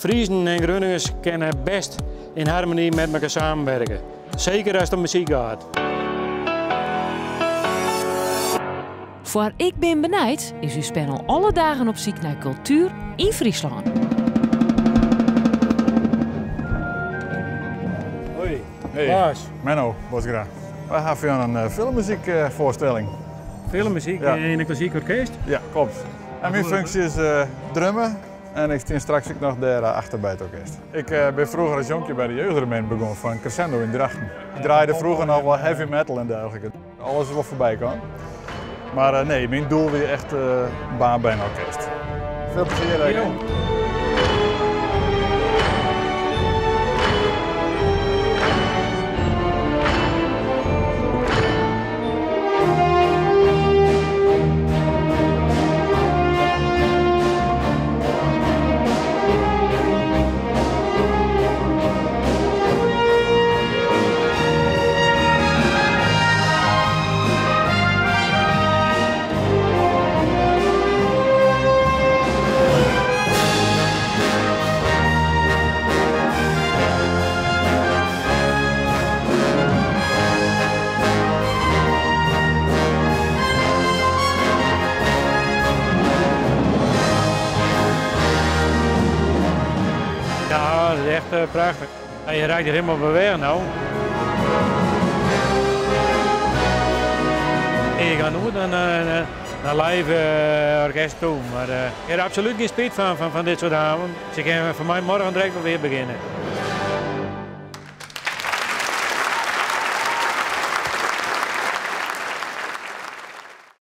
Friezen en Groningers kunnen best in harmonie met elkaar samenwerken. Zeker als het om muziek gaat. Voor Ik Ben Benijd is uw panel alle dagen op zoek naar cultuur in Friesland. Hoi, Hey, Lars. Menno, Bosgra. We hebben een filmmuziekvoorstelling. Filmmuziek Ja. in een klassiek orkest. Ja, klopt. En mijn functie is drummen en ik sta straks ook nog daar achter bij het orkest. Ik ben vroeger als jonkje bij de jeugdremeen begonnen van Crescendo in Drachten. Ik draaide vroeger nog wel heavy metal en dergelijke. Alles wat voorbij kan. Maar nee, mijn doel weer echt baan bij een orkest. Veel plezier daar. Ja. Ja, dat is echt prachtig. En je raakt er helemaal bij weg nou. En je gaat nooit naar live orkest toe, maar ik heb er absoluut geen spijt van dit soort avonden. Ze kunnen voor mij morgen direct weer beginnen.